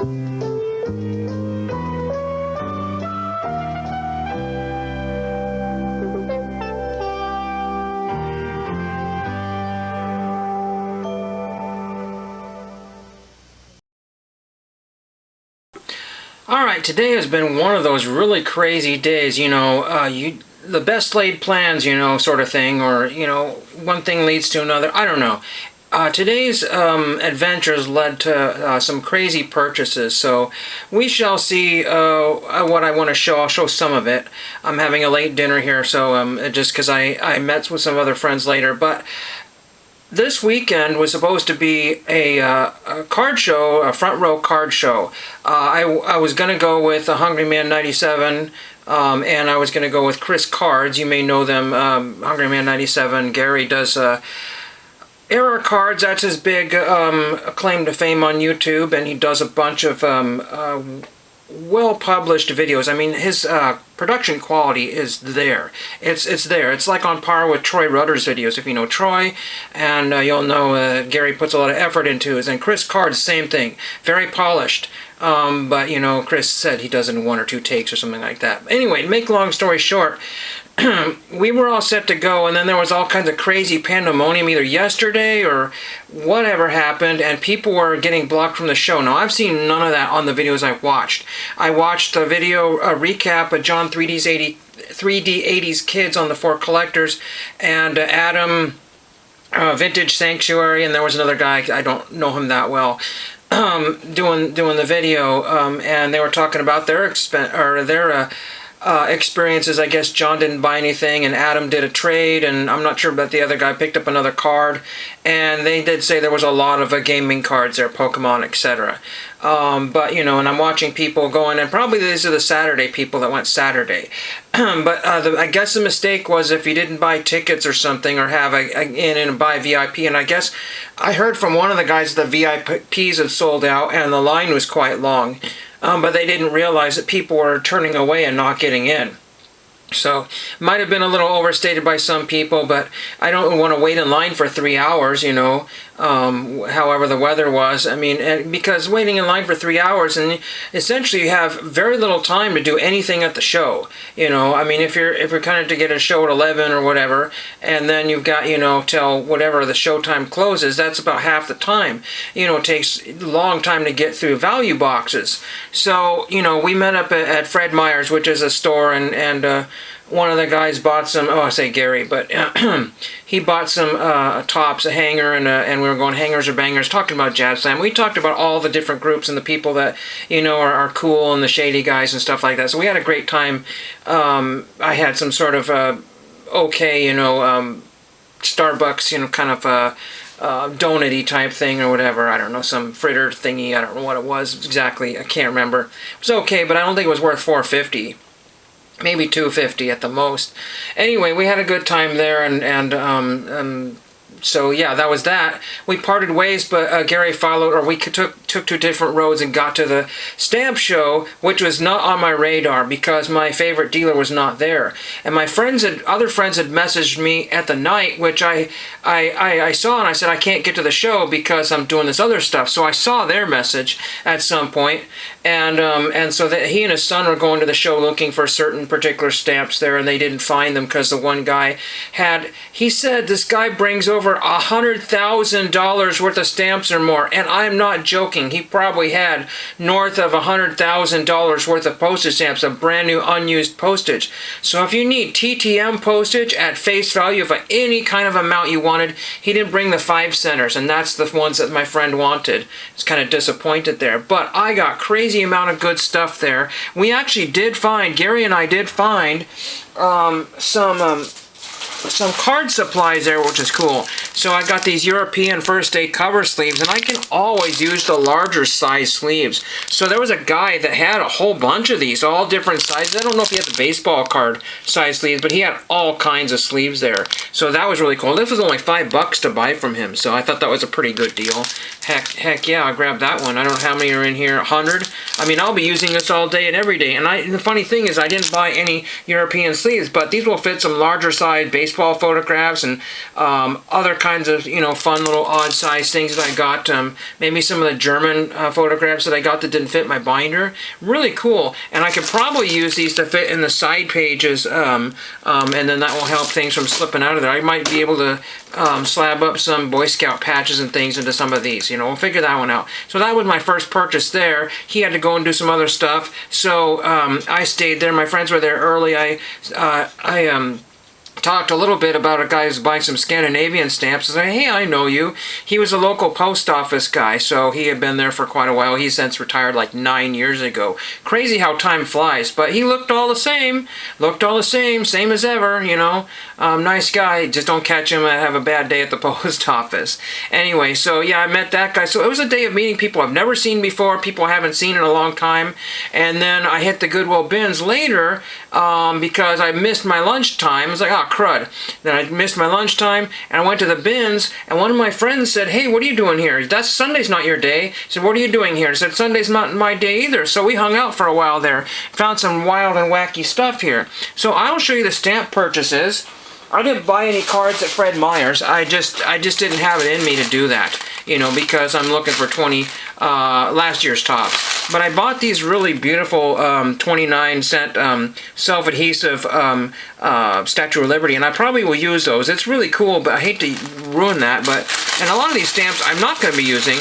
Alright, today has been one of those really crazy days, the best laid plans, sort of thing, or, one thing leads to another, I don't know. Today's adventures led to some crazy purchases, so we shall see what I want to show. I'll show some of it. I'm having a late dinner here, so just because I met with some other friends later, but this weekend was supposed to be a card show, a front row card show. I was going to go with Hungry Man 97, and I was going to go with Chris Cards. You may know them, Hungry Man 97. Gary does error cards. That's his big claim to fame on YouTube, and he does a bunch of well-published videos. I mean, his production quality is there. It's there. It's like on par with Troy Rudder's videos, if you know Troy, and you'll know Gary puts a lot of effort into his. And Chris Card's, same thing. Very polished. But, Chris said he does it in 1 or 2 takes or something like that. Anyway, to make long story short, we were all set to go, and then there was all kinds of crazy pandemonium either yesterday or whatever happened, and people were getting blocked from the show. Now, I've seen none of that on the videos I've watched. I watched a video, a recap of John 3D 80s Kids on the 4 Collectors, and Adam Vintage Sanctuary, and there was another guy, I don't know him that well, doing the video, and they were talking about their experiences. I guess John didn't buy anything, and Adam did a trade, and I'm not sure, but the other guy picked up another card, and they did say there was a lot of gaming cards there, Pokemon, etc. But, and I'm watching people going, and probably these are the Saturday people that went Saturday. But I guess the mistake was if you didn't buy tickets or something, or have in and buy VIP, and I guess I heard from one of the guys that the VIPs had sold out, and the line was quite long. But they didn't realize that people were turning away and not getting in. So, might have been a little overstated by some people, but I don't want to wait in line for 3 hours, however the weather was. I mean, because waiting in line for 3 hours, and essentially you have very little time to do anything at the show. I mean, if you're kind of to get a show at 11 or whatever, and then you've got, till whatever the show time closes, that's about half the time. It takes a long time to get through value boxes. So, we met up at Fred Meyer's, which is a store, and one of the guys bought some, I say Gary, but he bought some tops, a hanger, and we were going hangers or bangers, talking about Jab Slam. We talked about all the different groups and the people that, are cool, and the shady guys and stuff like that. So we had a great time. I had some sort of Starbucks, kind of donut-y type thing or whatever. I don't know, some fritter thingy. I don't know what it was exactly. I can't remember. It was okay, but I don't think it was worth $4.50. Maybe $2.50 at the most. Anyway, we had a good time there, and so yeah, that was that. We parted ways, but Gary followed, or we took 2 different roads and got to the stamp show, which was not on my radar because my favorite dealer was not there. And my other friends had messaged me at the night, which I saw, and I said I can't get to the show because I'm doing this other stuff. So I saw their message at some point, and so that he and his son were going to the show looking for certain particular stamps there, and they didn't find them because the one guy he said this guy brings over $100,000 worth of stamps or more, and I'm not joking. He probably had north of $100,000 worth of postage stamps, of brand new unused postage. So if you need TTM postage at face value of any kind of amount you wanted, he didn't bring the 5 centers, and that's the ones that my friend wanted. It's kind of disappointed there, but I got crazy amount of good stuff there. We actually did find, Gary and I did find some card supplies there, which is cool. So I got these European First Day cover sleeves, and I can always use the larger size sleeves. So there was a guy that had a whole bunch of these, all different sizes. I don't know if he had the baseball card size sleeves, but he had all kinds of sleeves there. So that was really cool. This was only $5 to buy from him, so I thought that was a pretty good deal. Heck yeah, I grabbed that one. I don't know how many are in here, 100? I mean, I'll be using this all day and every day. And the funny thing is I didn't buy any European sleeves, but these will fit some larger size baseball baseball photographs and other kinds of, you know, fun little odd size things that I got. Maybe some of the German photographs that I got that didn't fit my binder. Really cool. And I could probably use these to fit in the side pages, and then that will help things from slipping out of there. I might be able to slab up some Boy Scout patches and things into some of these. You know, we'll figure that one out. So that was my first purchase there. He had to go and do some other stuff, so I stayed there. My friends were there early. I talked a little bit about a guy who's buying some Scandinavian stamps. I said, hey, I know you. He was a local post office guy, so he had been there for quite a while. He's since retired like 9 years ago. Crazy how time flies, but he looked all the same. Same as ever, you know. Nice guy. Just don't catch him and have a bad day at the post office. Anyway, so yeah, I met that guy. So it was a day of meeting people I've never seen before, people I haven't seen in a long time. And then I hit the Goodwill bins later because I missed my lunchtime. I was like, oh, crud. Then I missed my lunchtime, and I went to the bins, and one of my friends said, hey, what are you doing here? Sunday's not your day. I said, what are you doing here? I said, Sunday's not my day either. So we hung out for a while there, found some wild and wacky stuff here. So I'll show you the stamp purchases. I didn't buy any cards at Fred Meyer's. I just didn't have it in me to do that, you know, because I'm looking for last year's tops. But I bought these really beautiful 29-cent self-adhesive Statue of Liberty, and I probably will use those. It's really cool, but I hate to ruin that. And a lot of these stamps I'm not going to be using.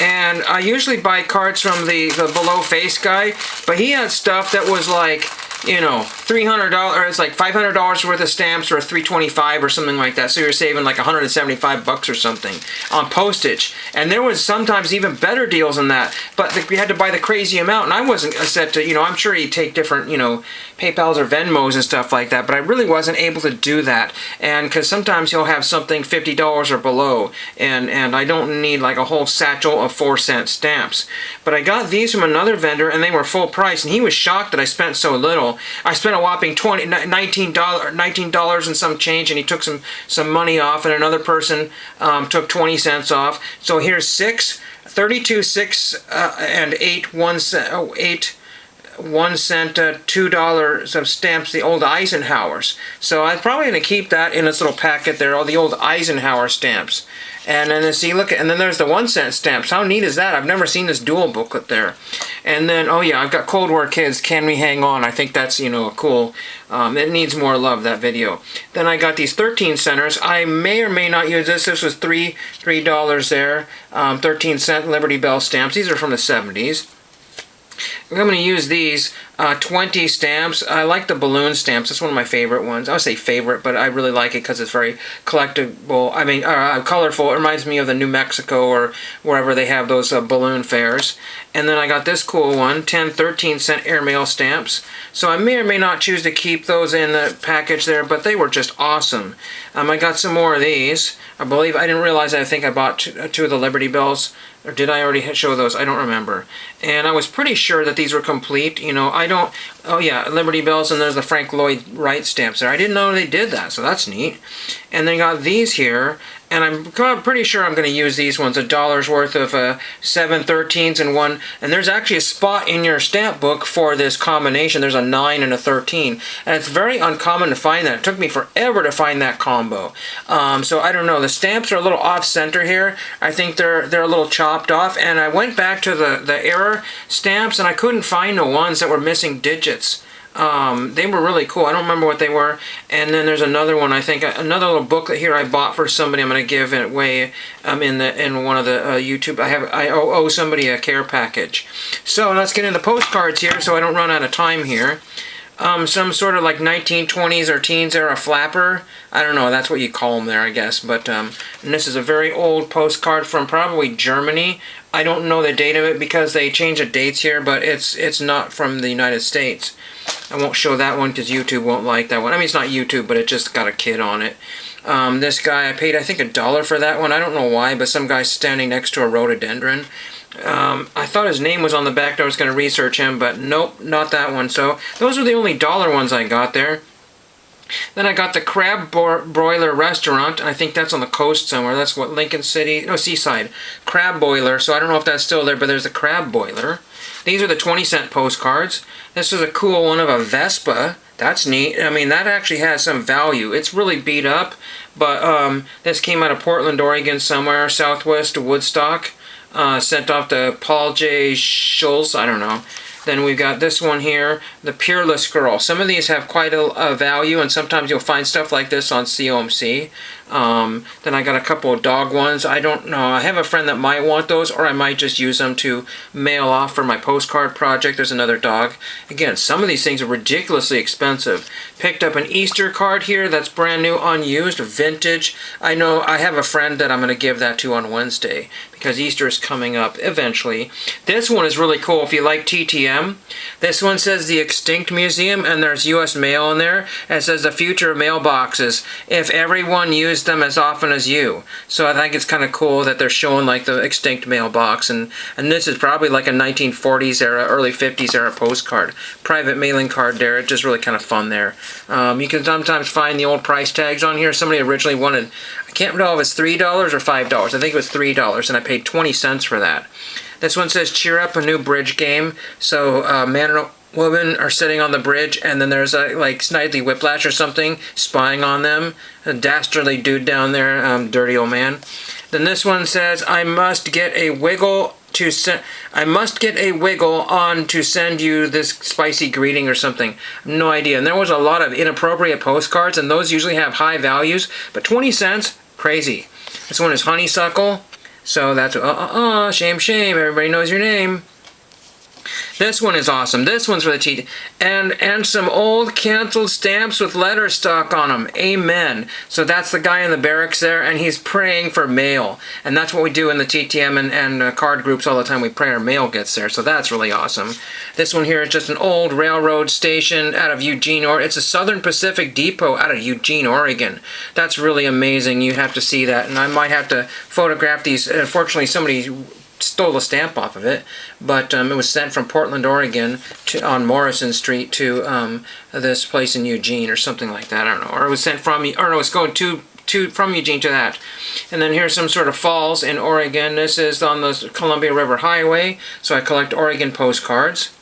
And I usually buy cards from the Below Face guy, but he had stuff that was like, you know, $300, or it's like $500 worth of stamps, or $325 or something like that. So you're saving like $175 or something on postage. And there was sometimes even better deals than that. But you had to buy the crazy amount, and I wasn't set to, you know, I'm sure he'd take different, you know, PayPals or Venmos and stuff like that, but I really wasn't able to do that. And because sometimes he'll have something $50 or below, and I don't need like a whole satchel of 4-cent stamps. But I got these from another vendor, and they were full price, and he was shocked that I spent so little. I spent a whopping $19 and some change, and he took some money off, and another person took 20 cents off. So here's 32, 6, and 8 1 cent. Oh, 8 1 cent, $2 of stamps, the old Eisenhowers. So I'm probably going to keep that in this little packet there, all the old Eisenhower stamps. And then see, look, and then there's the 1 cent stamps. How neat is that? I've never seen this dual booklet there. And then, oh yeah, I've got Cold War Kids, Can We Hang On? I think that's, you know, cool. It needs more love, that video. Then I got these 13 centers. I may or may not use this. This was $3 there. 13-cent Liberty Bell stamps. These are from the 70s. I'm going to use these 20 stamps. I like the balloon stamps. It's one of my favorite ones. I would say favorite, but I really like it because it's very collectible. I mean, colorful. It reminds me of the New Mexico or wherever they have those balloon fairs. And then I got this cool one, 10 13-cent airmail stamps. So I may or may not choose to keep those in the package there, but they were just awesome. I got some more of these. I didn't realize I think I bought two of the Liberty Bells. Or did I already show those? I don't remember. And I was pretty sure that these were complete. You know, oh yeah, Liberty Bells, and there's the Frank Lloyd Wright stamps there. I didn't know they did that, so that's neat. And they got these here, and I'm pretty sure I'm going to use these ones, $1 worth of 7 13s and one. And there's actually a spot in your stamp book for this combination. There's a 9 and a 13, and it's very uncommon to find that. It took me forever to find that combo. So I don't know. The stamps are a little off center here. I think they're a little chopped off. And I went back to the error stamps, and I couldn't find the ones that were missing digits. They were really cool. I don't remember what they were. And then there's another one, I think, another little booklet here I bought for somebody. I'm going to give it away in one of the YouTube. I owe somebody a care package. So let's get into postcards here so I don't run out of time here. Some sort of like 1920s or teens era flapper. I don't know, that's what you call them there, I guess. But and this is a very old postcard from probably Germany. I don't know the date of it because they change the dates here, but it's not from the United States. I won't show that one because YouTube won't like that one. I mean, it's not YouTube, but it just got a kid on it. This guy, I paid, I think, $1 for that one. I don't know why, but some guy's standing next to a rhododendron. I thought his name was on the back. I was going to research him, but nope, not that one. So those were the only dollar ones I got there. Then I got the Crab Broiler Restaurant. I think that's on the coast somewhere. That's what, Lincoln City? No, Seaside. Crab Boiler. So I don't know if that's still there, but there's the Crab Boiler. These are the 20-cent postcards. This is a cool one of a Vespa That's neat. I mean, that actually has some value. It's really beat up, but this came out of Portland, Oregon somewhere, southwest of Woodstock. Sent off to Paul J. Schulz, I don't know. Then we've got this one here, the Peerless Girl. Some of these have quite a value, and sometimes you'll find stuff like this on COMC. Then I got a couple of dog ones. I don't know. I have a friend that might want those, or I might just use them to mail off for my postcard project. There's another dog. Again, some of these things are ridiculously expensive. Picked up an Easter card here that's brand new, unused, vintage. I know I have a friend that I'm going to give that to on Wednesday because Easter is coming up eventually. This one is really cool if you like TTM. This one says the Extinct Museum, and there's U.S. mail in there. And it says the future of mailboxes if everyone used them as often as you. So I think it's kind of cool that they're showing like the extinct mailbox, and this is probably like a 1940s era, early 50s era postcard. Private mailing card there. It's just really kind of fun there. You can sometimes find the old price tags on here. Somebody originally wanted, I can't know if it's $3 or $5. I think it was $3, and I paid 20 cents for that. This one says cheer up, a new bridge game. So man and woman are sitting on the bridge, and then there's a like Snidely Whiplash or something spying on them. A dastardly dude down there, dirty old man. Then this one says, I must get a wiggle on to send you this spicy greeting or something. No idea. And there was a lot of inappropriate postcards, and those usually have high values, but 20 cents, crazy. This one is honeysuckle. So that's, shame, shame, everybody knows your name. This one is awesome. This one's for the TTM. And some old canceled stamps with letter stock on them. Amen. So that's the guy in the barracks there, and he's praying for mail. And that's what we do in the TTM and card groups all the time. We pray our mail gets there. So that's really awesome. This one here is just an old railroad station out of Eugene, Oregon. It's a Southern Pacific Depot out of Eugene, Oregon. That's really amazing. You have to see that. And I might have to photograph these. Unfortunately, somebody stole a stamp off of it, but it was sent from Portland, Oregon on Morrison Street to this place in Eugene or something like that. I don't know. Or it was sent from, or it was going from Eugene to that. And then here's some sort of falls in Oregon. This is on the Columbia River Highway, so I collect Oregon postcards.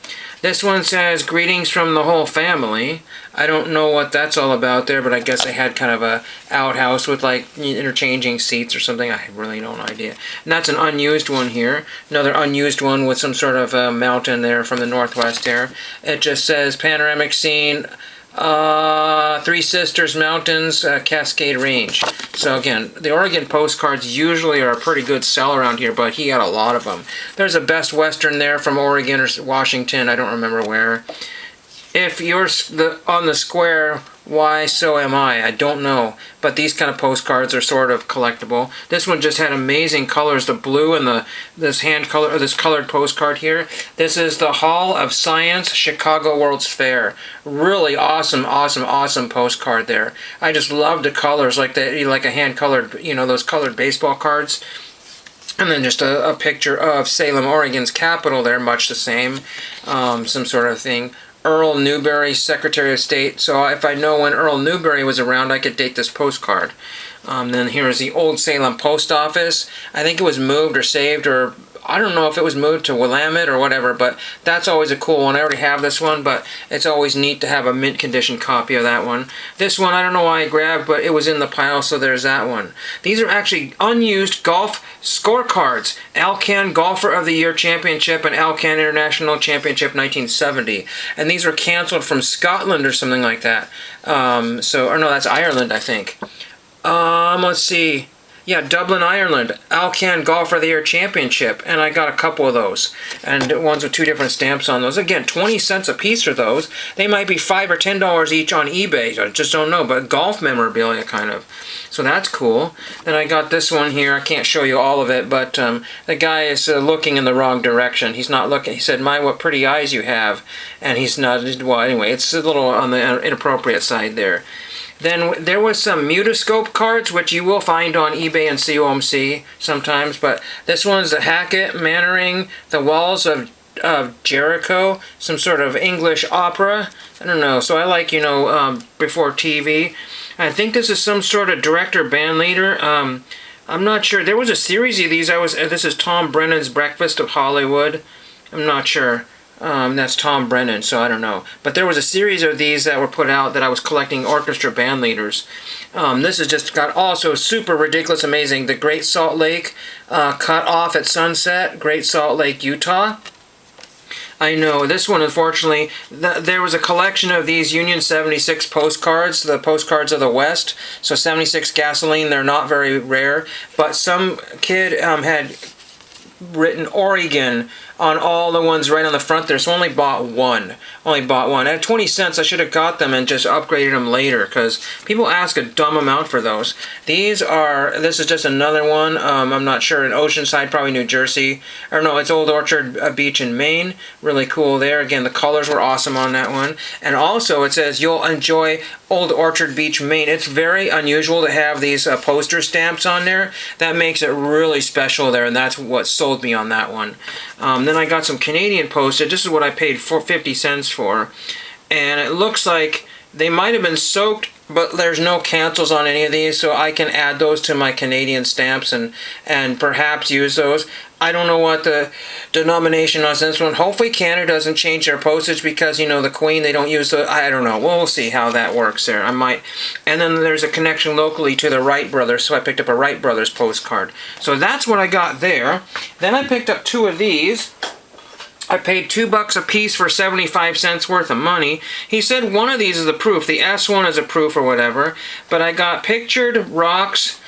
This one says, greetings from the whole family. I don't know what that's all about there, but I guess they had kind of a outhouse with like interchanging seats or something. I really no idea. And that's an unused one here. Another unused one with some sort of mountain there from the northwest there. It just says, panoramic scene, Three Sisters Mountains, Cascade Range. So again, the Oregon postcards usually are a pretty good sell around here, but he had a lot of them. There's a Best Western there from Oregon or Washington, I don't remember where. If you're on the square, why so am I? I don't know. But these kind of postcards are sort of collectible. This one just had amazing colors, the blue and this colored postcard here. This is the Hall of Science, Chicago World's Fair. Really awesome, awesome, awesome postcard there. I just love the colors, like a hand-colored, those colored baseball cards. And then just a picture of Salem, Oregon's capital there, much the same, some sort of thing. Earl Newberry, Secretary of State. So if I know when Earl Newberry was around, I could date this postcard. Then here is the Old Salem Post Office. I think it was moved or saved, or I don't know if it was moved to Willamette or whatever, but that's always a cool one. I already have this one, but it's always neat to have a mint condition copy of that one. This one, I don't know why I grabbed, but it was in the pile, so there's that one. These are actually unused golf scorecards. Alcan Golfer of the Year Championship and Alcan International Championship 1970. And these were canceled from Scotland or something like that. Or no, that's Ireland, I think. Let's see. Yeah, Dublin, Ireland, Alcan Golfer of the Year Championship, and I got a couple of those, and ones with two different stamps on those. Again, 20 cents a piece for those. They might be $5 or $10 each on eBay, I just don't know, but golf memorabilia kind of. So that's cool. Then I got this one here. I can't show you all of it, but the guy is looking in the wrong direction. He's not looking. He said, "My, what pretty eyes you have," and he's not. Well, anyway, it's a little on the inappropriate side there. Then there was some Mutascope cards, which you will find on eBay and COMC sometimes, but this one's the Hackett, Mannering, The Walls of Jericho, some sort of English opera. I don't know, so I like, before TV. I think this is some sort of director, band leader. I'm not sure. There was a series of these. This is Tom Brennan's Breakfast of Hollywood. I'm not sure. That's Tom Brennan, so I don't know. But there was a series of these that were put out that I was collecting orchestra band leaders. This has just got also super ridiculous, amazing. The Great Salt Lake cut off at sunset, Great Salt Lake, Utah. I know, this one, unfortunately, there was a collection of these Union 76 postcards, the postcards of the West. So 76 gasoline, they're not very rare. But some kid had written Oregon on all the ones right on the front there, so only bought one. At 20 cents, I should have got them and just upgraded them later, because people ask a dumb amount for those. This is just another one, I'm not sure, in Oceanside, probably New Jersey. Or no, it's Old Orchard Beach in Maine. Really cool there. Again, the colors were awesome on that one. And also, it says, you'll enjoy Old Orchard Beach, Maine. It's very unusual to have these poster stamps on there. That makes it really special there, and that's what sold me on that one. Then I got some Canadian postage. This is what I paid 50 cents for. And it looks like they might have been soaked, but there's no cancels on any of these, so I can add those to my Canadian stamps and perhaps use those. I don't know what the denomination on this one. Hopefully Canada doesn't change their postage because, you know, the Queen, they don't use the... I don't know. We'll see how that works there. I might... And then there's a connection locally to the Wright brothers, so I picked up a Wright brothers postcard. So that's what I got there. Then I picked up two of these. I paid $2 a piece for 75 cents worth of money. He said one of these is a proof. The S one is a proof or whatever. But I got Pictured Rocks,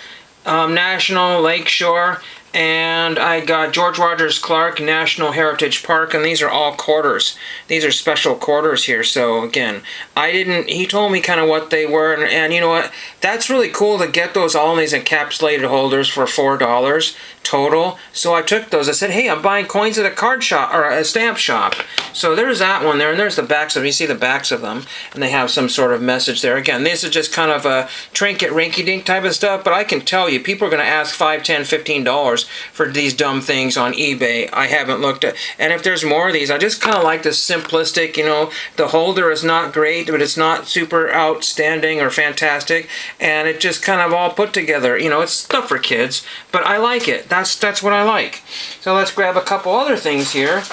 National Lakeshore, and I got George Rogers Clark National Heritage Park, and these are all quarters. These are special quarters here, so again, he told me kind of what they were, and you know what, that's really cool to get those all in these encapsulated holders for $4 total. So I took those. I said, hey, I'm buying coins at a card shop, or a stamp shop. So there's that one there, and there's the backs of them. You see the backs of them, and they have some sort of message there. Again, this is just kind of a trinket rinky-dink type of stuff, but I can tell you, people are going to ask $5, $10, $15 for these dumb things on eBay. I haven't looked at, and if there's more of these, I just kind of like this simplistic, you know, the holder is not great, but it's not super outstanding or fantastic, and it just kind of all put together. You know, it's stuff for kids, but I like it. That's what I like. So let's grab a couple other things here,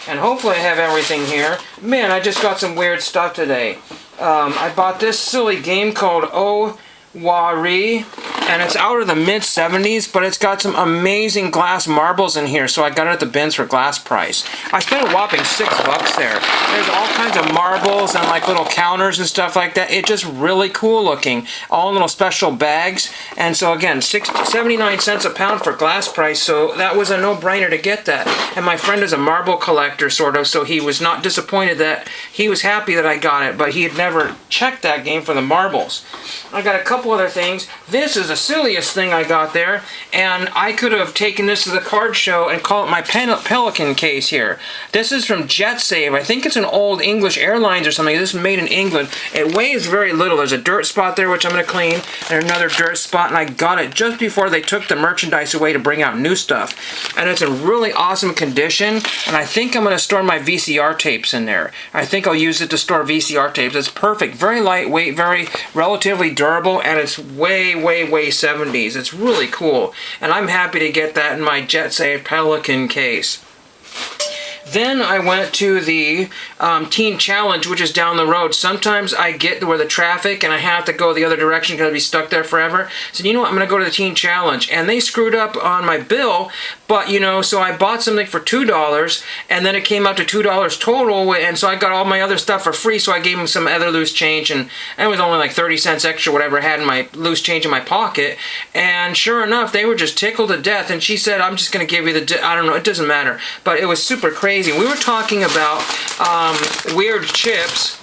and hopefully I have everything here. Man, I just got some weird stuff today. I bought this silly game called Owari, and it's out of the mid-70s, but it's got some amazing glass marbles in here, so I got it at the bins for glass price. I spent a whopping $6 there. There's all kinds of marbles and like little counters and stuff like that. It's just really cool looking. All little special bags, and so again, 79 cents a pound for glass price, so that was a no-brainer to get that. And my friend is a marble collector, sort of, so he was not disappointed that he was happy that I got it, but he had never checked that game for the marbles. I got a couple other things. This is the silliest thing I got there, and I could have taken this to the card show and call it my Pelican case here. This is from JetSave. I think it's an old English Airlines or something. This is made in England. It weighs very little. There's a dirt spot there, which I'm going to clean, and another dirt spot, and I got it just before they took the merchandise away to bring out new stuff. And it's in really awesome condition, and I think I'm going to store my VCR tapes in there. I think I'll use it to store VCR tapes. It's perfect. Very lightweight, very relatively durable, and it's way 70s. It's really cool, and I'm happy to get that in my JetSave Pelican case. Then I went to the Teen Challenge, which is down the road. Sometimes I get where the traffic and I have to go the other direction because I'd be stuck there forever. So you know what, I'm going to go to the Teen Challenge. And they screwed up on my bill, but you know, so I bought something for $2 and then it came out to $2 total, and so I got all my other stuff for free, so I gave them some other loose change, and it was only like 30 cents extra, whatever I had in my loose change in my pocket. And sure enough, they were just tickled to death, and she said, I'm just going to give you the, I don't know, it doesn't matter. But it was super crazy. We were talking about weird chips.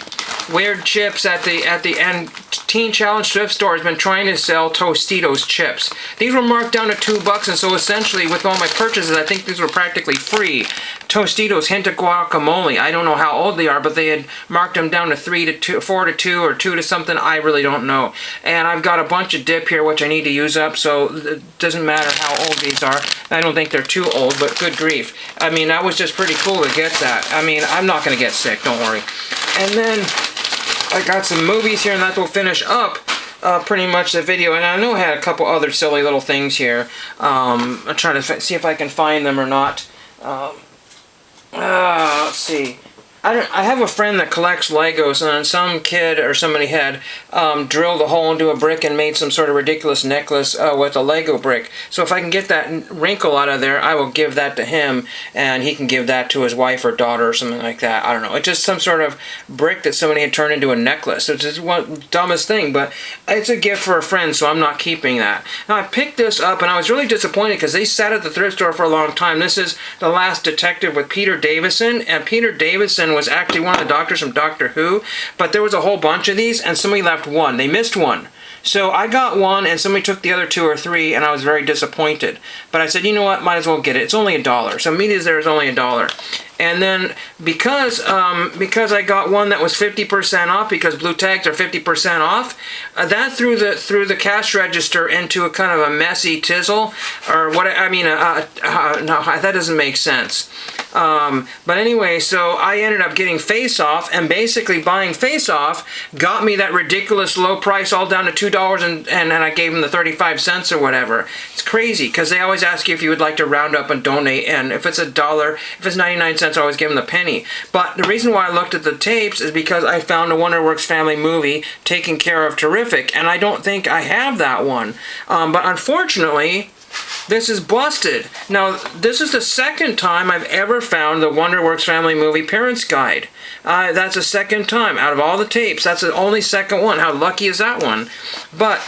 Weird chips at the end. Teen Challenge thrift store has been trying to sell Tostitos chips. These were marked down to $2, and so essentially with all my purchases, I think these were practically free. Tostitos hint of guacamole. I don't know how old they are, but they had marked them down to 3 to 2, 4 to 2, or 2 to something. I really don't know. And I've got a bunch of dip here which I need to use up, so it doesn't matter how old these are. I don't think they're too old, but good grief. I mean, that was just pretty cool to get that. I mean, I'm not going to get sick, don't worry. And then I got some movies here, and that will finish up pretty much the video. And I know I had a couple other silly little things here. I'm trying to see if I can find them or not. Let's see. I have a friend that collects Legos, and some kid or somebody had drilled a hole into a brick and made some sort of ridiculous necklace with a Lego brick. So if I can get that wrinkle out of there, I will give that to him, and he can give that to his wife or daughter or something like that. I don't know. It's just some sort of brick that somebody had turned into a necklace. It's just one dumbest thing, but it's a gift for a friend, so I'm not keeping that. Now, I picked this up, and I was really disappointed because they sat at the thrift store for a long time. This is The Last Detective with Peter Davison, and Peter Davison was actually one of the doctors from Doctor Who, but there was a whole bunch of these, and somebody left one. They missed one. So I got one, and somebody took the other two or three, and I was very disappointed. But I said, you know what, might as well get it. It's only $1. So media there is only $1. And then because I got one that was 50% off, because blue tags are 50% off, that threw the cash register into a kind of a messy tizzle, or what I mean. No, that doesn't make sense. But anyway, so I ended up getting Face Off, and basically buying Face Off got me that ridiculous low price, all down to $2, and I gave them the 35 cents or whatever. It's crazy because they always ask you if you would like to round up and donate, and if it's $1, if it's 99 cents, I always give them the penny. But the reason why I looked at the tapes is because I found a Wonderworks family movie, Taking Care of Terrific, and I don't think I have that one. But unfortunately, this is busted. Now, this is the second time I've ever found the Wonderworks Family Movie Parents Guide. That's the second time out of all the tapes. That's the only second one. How lucky is that one? But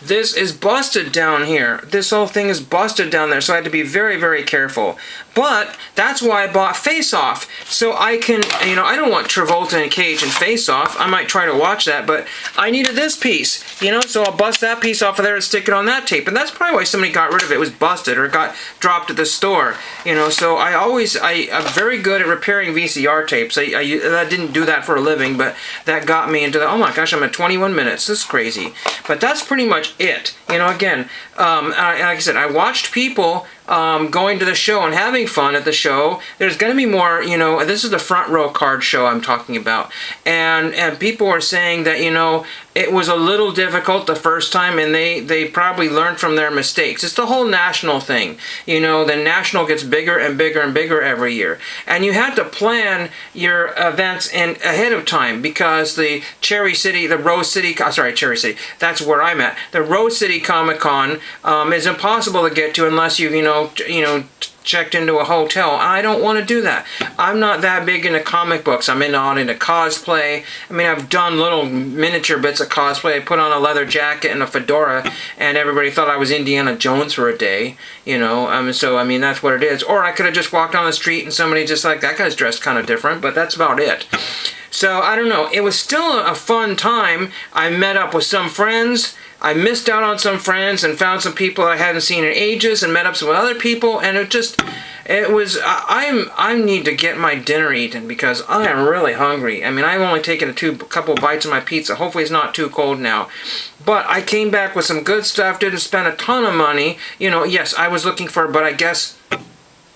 this is busted down here. This whole thing is busted down there, so I had to be very, very careful. But that's why I bought Face Off. So I can, you know, I don't want Travolta and Cage in Face Off. I might try to watch that, but I needed this piece, you know, so I'll bust that piece off of there and stick it on that tape. And that's probably why somebody got rid of it. It was busted or got dropped at the store, you know. So I'm very good at repairing VCR tapes. I didn't do that for a living, but that got me into the, oh my gosh, I'm at 21 minutes. This is crazy. But that's pretty much it. You know, again, like I said, I watched people going to the show and having fun at the show. There's going to be more, you know, this is the Front Row Card Show I'm talking about. And people are saying that, you know, it was a little difficult the first time, and they probably learned from their mistakes. It's the whole national thing. You know, the national gets bigger and bigger and bigger every year. And you have to plan your events ahead of time, because the Cherry City, the Rose City, sorry, Cherry City, that's where I'm at. The Rose City Comic Con is impossible to get to unless you've, you know, checked into a hotel. I don't want to do that. I'm not that big into comic books. I'm not into cosplay. I mean, I've done little miniature bits of cosplay. I put on a leather jacket and a fedora, and everybody thought I was Indiana Jones for a day, you know. So, I mean, that's what it is. Or I could have just walked on the street and somebody just like, that guy's dressed kind of different, but that's about it. So, I don't know. It was still a fun time. I met up with some friends. I missed out on some friends and found some people I hadn't seen in ages, and met up with other people, and I need to get my dinner eaten because I am really hungry. I mean, I've only taken a couple bites of my pizza. Hopefully it's not too cold now. But I came back with some good stuff, didn't spend a ton of money. You know, yes, I was looking for, but I guess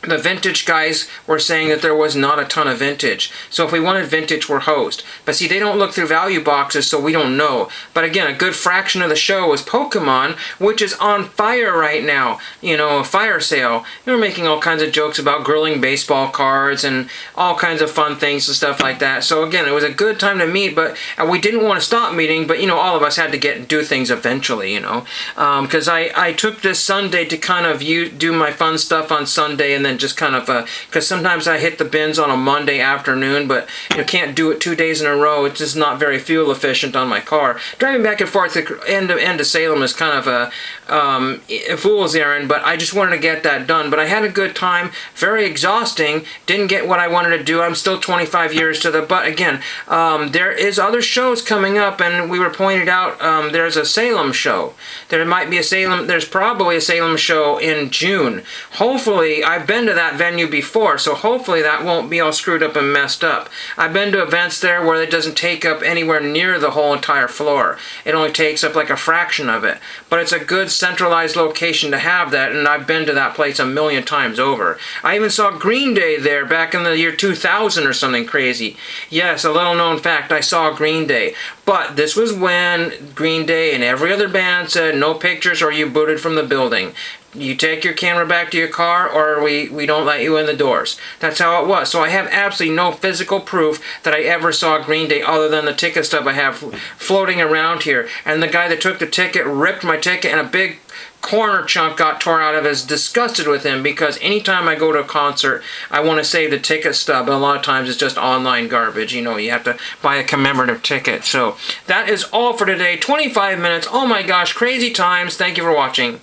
the vintage guys were saying that there was not a ton of vintage. So if we wanted vintage, we're hosed. But see, they don't look through value boxes, so we don't know. But again, a good fraction of the show was Pokemon, which is on fire right now. You know, a fire sale. They're making all kinds of jokes about grilling baseball cards and all kinds of fun things and stuff like that. So again, it was a good time to meet, but we didn't want to stop meeting, but you know, all of us had to do things eventually, you know. Because I took this Sunday to kind of do my fun stuff on Sunday, and then just kind of, because sometimes I hit the bins on a Monday afternoon, but you know, can't do it 2 days in a row. It's just not very fuel efficient on my car. Driving back and forth to end to Salem is kind of a fool's errand, but I just wanted to get that done. But I had a good time, very exhausting, didn't get what I wanted to do. I'm still 25 years to the butt. Again, there is other shows coming up, and we were pointed out there's a Salem show. There's probably a Salem show in June. Hopefully, I've been to that venue before, so hopefully that won't be all screwed up and messed up. I've been to events there where it doesn't take up anywhere near the whole entire floor. It only takes up like a fraction of it. But it's a good centralized location to have that, and I've been to that place a million times over. I even saw Green Day there back in the year 2000 or something crazy. Yes, a little known fact, I saw Green Day. But this was when Green Day and every other band said no pictures or you booted from the building. You take your camera back to your car, or we don't let you in the doors. That's how it was. So I have absolutely no physical proof that I ever saw Green Day other than the ticket stub I have floating around here. And the guy that took the ticket ripped my ticket, and a big corner chunk got torn out of it. Is disgusted with him, because anytime I go to a concert, I want to save the ticket stub, and a lot of times it's just online garbage. You know, you have to buy a commemorative ticket. So that is all for today. 25 minutes. Oh my gosh, crazy times. Thank you for watching.